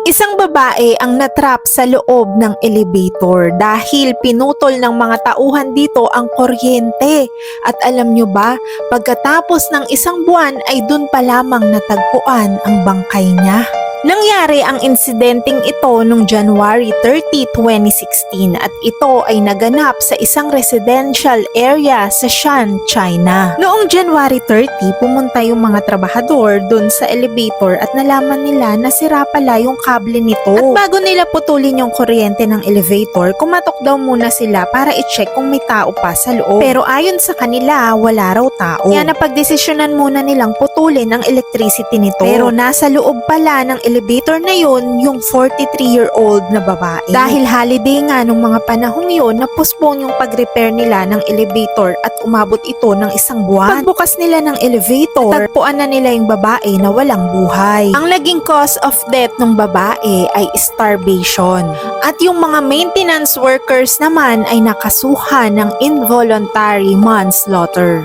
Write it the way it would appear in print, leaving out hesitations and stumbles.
Isang babae ang natrap sa loob ng elevator dahil pinutol ng mga tauhan dito ang kuryente. At alam nyo ba, pagkatapos ng isang buwan ay dun pa lamang natagpuan ang bangkay niya. Nangyari ang insidenteng ito noong January 30, 2016 at ito ay naganap sa isang residential area sa Shan, China. Noong January 30, pumunta yung mga trabahador dun sa elevator at nalaman nila na sira pala yung kable nito. At bago nila putulin yung kuryente ng elevator, kumatok daw muna sila para i-check kung may tao pa sa loob. Pero ayon sa kanila, wala raw tao. Kaya napagdesisyonan muna nilang putulin ang electricity nito. Pero nasa loob pala ng elevator na yun yung 43-year-old na babae. Dahil holiday nga nung mga panahong yun, na-postpone yung pag-repair nila ng elevator at umabot ito ng isang buwan. Pagbukas nila ng elevator, tagpuan na nila yung babae na walang buhay. Ang naging cause of death ng babae ay starvation. At yung mga maintenance workers naman ay nakasuhan ng involuntary manslaughter.